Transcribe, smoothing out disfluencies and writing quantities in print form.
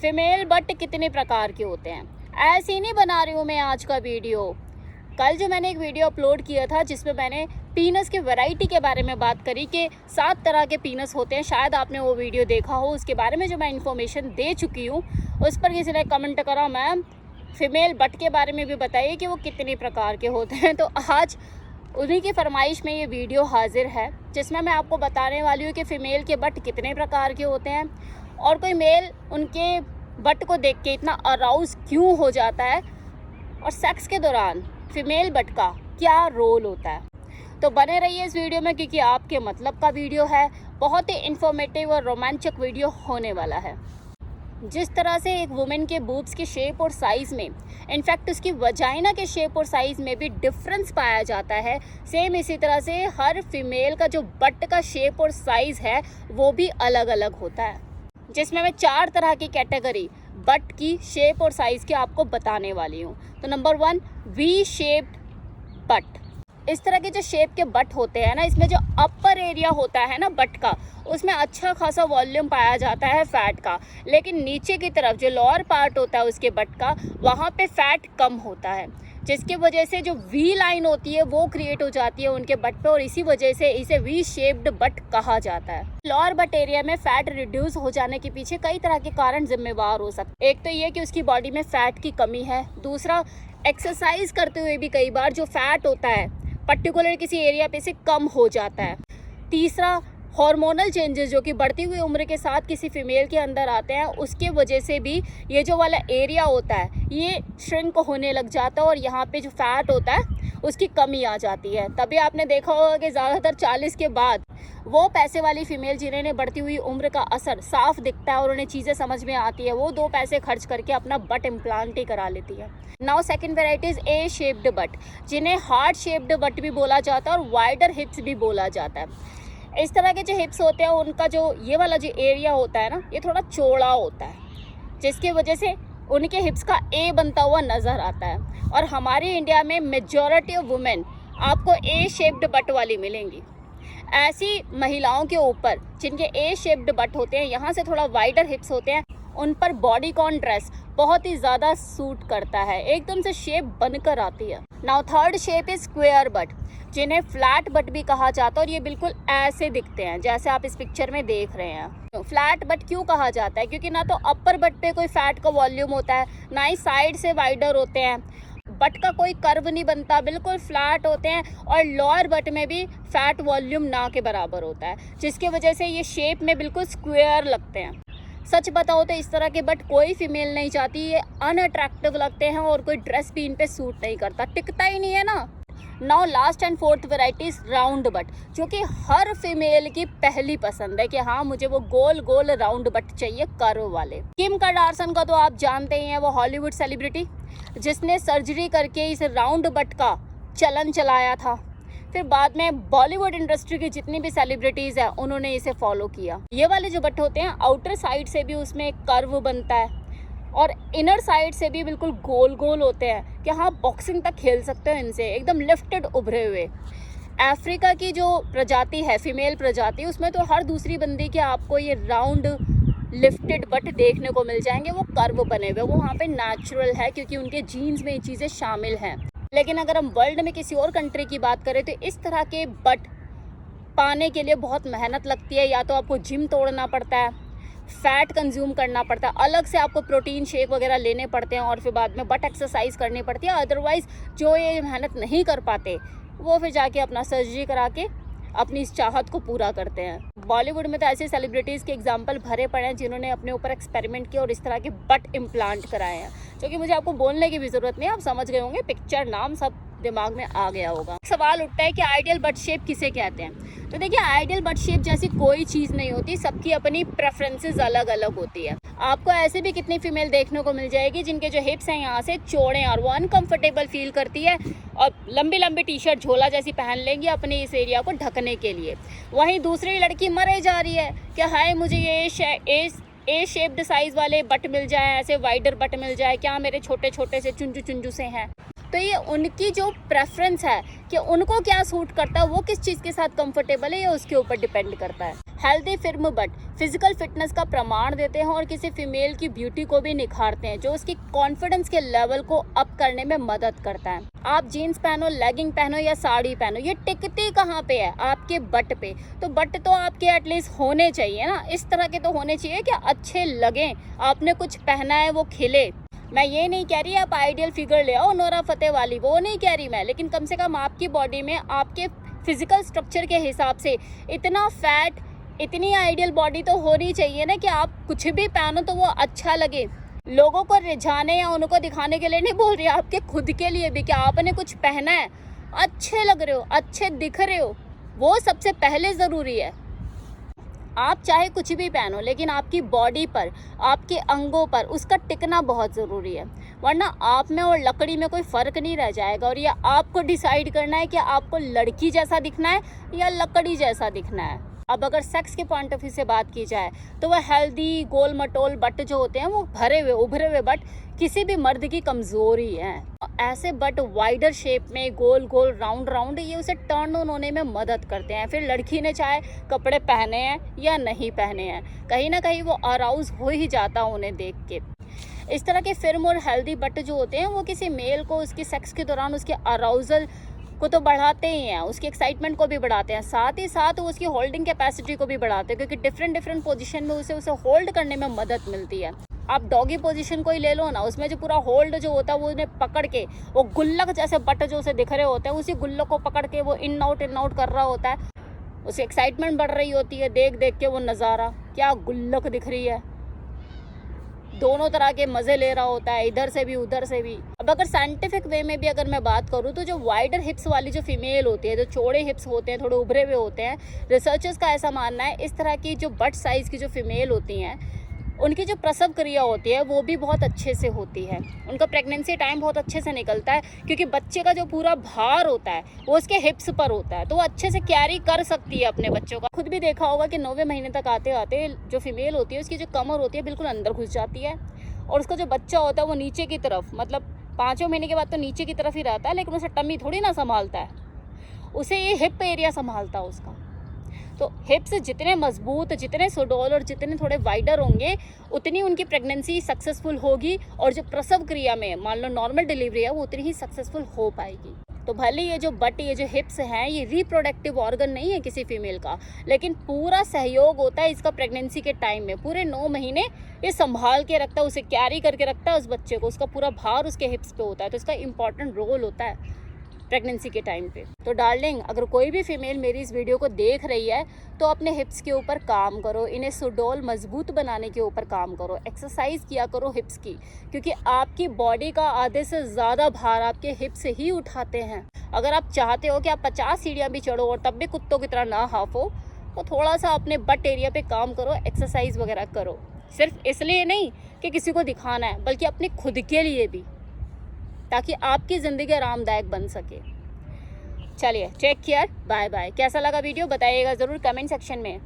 Female but कितने प्रकार के होते हैं, ऐसे ही नहीं बना रही हूँ मैं आज का वीडियो। कल जो मैंने एक वीडियो अपलोड किया था जिसमें मैंने पीनस की वैरायटी के बारे में बात करी कि 7 तरह के पीनस होते हैं, शायद आपने वो वीडियो देखा हो। उसके बारे में जो मैं इन्फॉर्मेशन दे चुकी हूँ, उस पर किसी ने कमेंट करा मैम फीमेल बट के बारे में भी बताइए कि वो कितने प्रकार के होते हैं। तो आज उन्हीं की फरमाइश में ये वीडियो हाजिर है जिसमें मैं आपको बताने वाली हूँ कि फ़ीमेल के बट कितने प्रकार के होते हैं और कोई मेल उनके बट को देख के इतना अराउज क्यों हो जाता है और सेक्स के दौरान फ़ीमेल बट का क्या रोल होता है। तो बने रहिए इस वीडियो में क्योंकि आपके मतलब का वीडियो है, बहुत ही इन्फॉर्मेटिव और रोमांचक वीडियो होने वाला है। जिस तरह से एक वुमेन के बूब्स के शेप और साइज़ में, इनफैक्ट उसकी वजाइना के शेप और साइज़ में भी डिफरेंस पाया जाता है, सेम इसी तरह से हर फीमेल का जो बट का शेप और साइज़ है वो भी अलग अलग होता है, जिसमें मैं 4 तरह की कैटेगरी बट की शेप और साइज़ की आपको बताने वाली हूँ। तो नंबर 1, वी शेप्ड बट। इस तरह के जो शेप के बट होते हैं ना, इसमें जो अपर एरिया होता है ना बट का, उसमें अच्छा खासा वॉल्यूम पाया जाता है फैट का, लेकिन नीचे की तरफ जो लोअर पार्ट होता है उसके बट का, वहाँ पे फैट कम होता है, जिसकी वजह से जो वी लाइन होती है वो क्रिएट हो जाती है उनके बट पे और इसी वजह से इसे वी शेप्ड बट कहा जाता है। लोअर बट एरिया में फैट रिड्यूस हो जाने के पीछे कई तरह के कारण जिम्मेवार हो सकते हैं। एक तो ये कि उसकी बॉडी में फैट की कमी है, दूसरा एक्सरसाइज करते हुए भी कई बार जो फैट होता है पर्टिकुलर किसी एरिया पे से कम हो जाता है, तीसरा हार्मोनल चेंजेस जो कि बढ़ती हुई उम्र के साथ किसी फीमेल के अंदर आते हैं, उसके वजह से भी ये जो वाला एरिया होता है ये श्रिंक होने लग जाता है और यहाँ पे जो फैट होता है उसकी कमी आ जाती है। तभी आपने देखा होगा कि ज़्यादातर 40 के बाद वो पैसे वाली फीमेल जिन्हें बढ़ती हुई उम्र का असर साफ दिखता है और उन्हें चीज़ें समझ में आती है, वो 2 पैसे खर्च करके अपना बट इम्प्लांट ही करा लेती है। Now second variety is a shaped but, जिन्हें हार्ट शेप्ड बट भी बोला जाता है और वाइडर हिप्स भी बोला जाता है। इस तरह के जो हिप्स होते हैं उनका जो ये वाला जो एरिया होता है ना, ये थोड़ा चौड़ा होता है, जिसकी वजह से उनके हिप्स का ए बनता हुआ नज़र आता है। और हमारे इंडिया में मेजॉरिटी ऑफ वुमेन आपको ए शेप्ड बट वाली मिलेंगी। ऐसी महिलाओं के ऊपर जिनके ए शेप्ड बट होते हैं, यहाँ से थोड़ा वाइडर हिप्स होते हैं, उन पर बॉडीकॉन ड्रेस बहुत ही ज़्यादा सूट करता है, एकदम से शेप बनकर आती है। Now third shape is square but, जिन्हें फ्लैट बट भी कहा जाता है और ये बिल्कुल ऐसे दिखते हैं जैसे आप इस पिक्चर में देख रहे हैं। फ्लैट बट क्यों कहा जाता है? क्योंकि ना तो अपर बट पे कोई फैट का वॉल्यूम होता है, ना ही साइड से वाइडर होते हैं, बट का कोई कर्व नहीं बनता, बिल्कुल फ्लैट होते हैं और लोअर बट में भी फैट वॉल्यूम ना के बराबर होता है, जिसकी वजह से ये शेप में बिल्कुल स्क्वायर लगते हैं। सच बताओ तो इस तरह के बट कोई फीमेल नहीं चाहती, ये अनअट्रैक्टिव लगते हैं और कोई ड्रेस भी इन पे सूट नहीं करता, टिकता ही नहीं है ना। Now last and fourth variety is round but, जो कि हर फीमेल की पहली पसंद है कि हाँ मुझे वो गोल गोल राउंड बट चाहिए, कर्व वाले। किम कार्दाशियन का तो आप जानते ही हैं, वो हॉलीवुड सेलिब्रिटी जिसने सर्जरी करके इस राउंड बट का चलन चलाया था। फिर बाद में बॉलीवुड इंडस्ट्री की जितनी भी सेलिब्रिटीज़ हैं उन्होंने इसे फॉलो किया। ये वाले जो बट होते हैं, आउटर साइड से भी उसमें एक कर्व बनता है और इनर साइड से भी बिल्कुल गोल गोल होते हैं कि हाँ बॉक्सिंग तक खेल सकते हो इनसे, एकदम लिफ्टेड उभरे हुए। अफ्रीका की जो प्रजाति है, फीमेल प्रजाति, उसमें तो हर दूसरी बंदी के आपको ये राउंड लिफ्टेड बट देखने को मिल जाएंगे, वो कर्व बने हुए, वो वहाँ पे नेचुरल है क्योंकि उनके जीन्स में ये चीज़ें शामिल हैं। लेकिन अगर हम वर्ल्ड में किसी और कंट्री की बात करें तो इस तरह के बट पाने के लिए बहुत मेहनत लगती है, या तो आपको जिम तोड़ना पड़ता है, फैट कंज्यूम करना पड़ता है, अलग से आपको प्रोटीन शेक वगैरह लेने पड़ते हैं और फिर बाद में बट एक्सरसाइज करनी पड़ती है। अदरवाइज़ जो ये मेहनत नहीं कर पाते वो फिर जाके अपना सर्जरी करा के अपनी इस चाहत को पूरा करते हैं। बॉलीवुड में तो ऐसे सेलिब्रिटीज़ के एग्जाम्पल भरे पड़े हैं जिन्होंने अपने ऊपर एक्सपेरिमेंट किया और इस तरह के बट इम्प्लांट कराए हैं, जो कि मुझे आपको बोलने की भी ज़रूरत नहीं है, आप समझ गए होंगे, पिक्चर नाम सब दिमाग में आ गया होगा। सवाल उठता है कि आइडियल बट शेप किसे कहते हैं? तो देखिए, आइडियल बट शेप जैसी कोई चीज़ नहीं होती, सबकी अपनी प्रेफरेंसेस अलग अलग होती है। आपको ऐसे भी कितनी फीमेल देखने को मिल जाएगी जिनके जो हिप्स हैं यहाँ से चौड़े हैं और वो अनकंफर्टेबल फील करती है और लंबी लंबी टी शर्ट झोला जैसी पहन लेंगी अपने इस एरिया को ढकने के लिए। वहीं दूसरी लड़की मरे जा रही है कि हाय मुझे ये ए शेप्ड साइज़ वाले बट मिल जाए, ऐसे वाइडर बट मिल जाए, क्या मेरे छोटे छोटे से चुंजू चुंजू से हैं। तो ये उनकी जो प्रेफरेंस है कि उनको क्या सूट करता है, वो किस चीज़ के साथ कंफर्टेबल है, ये उसके ऊपर डिपेंड करता है। हेल्दी फिर्म बट फिजिकल फिटनेस का प्रमाण देते हैं और किसी फीमेल की ब्यूटी को भी निखारते हैं, जो उसकी कॉन्फिडेंस के लेवल को अप करने में मदद करता है। आप जीन्स पहनो, लेगिंग पहनो या साड़ी पहनो, ये टिकती कहाँ पे है? आपके बट पे। तो बट तो आपके एटलीस्ट होने चाहिए ना, इस तरह के तो होने चाहिए कि अच्छे लगें, आपने कुछ पहना है वो खिले। मैं ये नहीं कह रही आप आइडियल फिगर ले आओ नोरा फतेह वाली, वो नहीं कह रही मैं, लेकिन कम से कम आपकी बॉडी में आपके फिजिकल स्ट्रक्चर के हिसाब से इतना फैट, इतनी आइडियल बॉडी तो होनी चाहिए ना कि आप कुछ भी पहनो तो वो अच्छा लगे। लोगों को रिझाने या उनको दिखाने के लिए नहीं बोल रही, आपके खुद के लिए भी कि आपने कुछ पहना है, अच्छे लग रहे हो, अच्छे दिख रहे हो, वो सबसे पहले ज़रूरी है। आप चाहे कुछ भी पहनो, लेकिन आपकी बॉडी पर, आपके अंगों पर उसका टिकना बहुत ज़रूरी है, वरना आप में और लकड़ी में कोई फ़र्क नहीं रह जाएगा। और ये आपको डिसाइड करना है कि आपको लड़की जैसा दिखना है या लकड़ी जैसा दिखना है। अब अगर सेक्स के पॉइंट ऑफ व्यू से बात की जाए तो वह हेल्दी गोल मटोल बट जो होते हैं, वो भरे हुए उभरे हुए बट किसी भी मर्द की कमज़ोरी है। ऐसे बट वाइडर शेप में, गोल गोल राउंड राउंड, ये उसे टर्न ऑन होने में मदद करते हैं। फिर लड़की ने चाहे कपड़े पहने हैं या नहीं पहने हैं, कहीं ना कहीं वो अराउज हो ही जाता उन्हें देख के। इस तरह के फिर्म और हेल्दी बट जो होते हैं, वो किसी मेल को उसकी सेक्स के दौरान उसके अराउजल को तो बढ़ाते ही हैं, उसकी एक्साइटमेंट को भी बढ़ाते हैं, साथ ही साथ वो उसकी होल्डिंग कैपेसिटी को भी बढ़ाते हैं, क्योंकि डिफरेंट पोजीशन में उसे होल्ड करने में मदद मिलती है। आप डॉगी पोजीशन को ही ले लो ना, उसमें जो पूरा होल्ड जो होता है वो उन्हें पकड़ के, वो गुल्लक जैसे बट जो उसे दिख रहे होते हैं, उसी गुल्लक को पकड़ के वो इन आउट कर रहा होता है। उसे एक्साइटमेंट बढ़ रही होती है देख देख के, वो नज़ारा क्या गुल्लक दिख रही है, दोनों तरह के मज़े ले रहा होता है, इधर से भी उधर से भी। अब अगर साइंटिफिक वे में भी अगर मैं बात करूँ तो जो वाइडर हिप्स वाली जो फीमेल होती है, जो चौड़े हिप्स होते हैं, थोड़े उभरे हुए होते हैं, रिसर्चर्स का ऐसा मानना है इस तरह की जो बट साइज़ की जो फीमेल होती हैं, उनकी जो प्रसव क्रिया होती है वो भी बहुत अच्छे से होती है, उनका प्रेगनेंसी टाइम बहुत अच्छे से निकलता है, क्योंकि बच्चे का जो पूरा भार होता है वो उसके हिप्स पर होता है, तो वो अच्छे से कैरी कर सकती है अपने बच्चों का। खुद भी देखा होगा कि 9वें महीने तक आते आते जो फीमेल होती है उसकी जो कमर होती है बिल्कुल अंदर घुस जाती है, और उसका जो बच्चा होता है वो नीचे की तरफ, मतलब 5वें महीने के बाद तो नीचे की तरफ ही रहता है, लेकिन उसे टमी थोड़ी ना संभालता है, उसे ये हिप एरिया संभालता है उसका। तो हिप्स जितने मजबूत, जितने सुडौल और जितने थोड़े वाइडर होंगे, उतनी उनकी प्रेगनेंसी सक्सेसफुल होगी, और जो प्रसव क्रिया में मान लो नॉर्मल डिलीवरी है वो उतनी ही सक्सेसफुल हो पाएगी। तो भले ये जो बट, ये जो हिप्स हैं, ये रिप्रोडक्टिव ऑर्गन नहीं है किसी फीमेल का, लेकिन पूरा सहयोग होता है इसका प्रेगनेंसी के टाइम में। पूरे 9 महीने ये संभाल के रखता है, उसे कैरी करके रखता है उस बच्चे को, उसका पूरा भार उसके हिप्स पे होता है, तो इसका इंपॉर्टेंट रोल होता है प्रेगनेंसी के टाइम पे। तो डार्लिंग, अगर कोई भी फीमेल मेरी इस वीडियो को देख रही है तो अपने हिप्स के ऊपर काम करो, इन्हें सुडौल मजबूत बनाने के ऊपर काम करो, एक्सरसाइज किया करो हिप्स की, क्योंकि आपकी बॉडी का आधे से ज़्यादा भार आपके हिप्स ही उठाते हैं। अगर आप चाहते हो कि आप 50 सीढ़ियाँ भी चढ़ो और तब भी कुत्तों की तरह ना हाफो, तो थोड़ा सा अपने बट एरिया पे काम करो, एक्सरसाइज वगैरह करो, सिर्फ इसलिए नहीं कि किसी को दिखाना है, बल्कि अपने खुद के लिए भी, ताकि आपकी ज़िंदगी आरामदायक बन सके। चलिए, टेक केयर, बाय बाय। कैसा लगा वीडियो बताइएगा ज़रूर कमेंट सेक्शन में।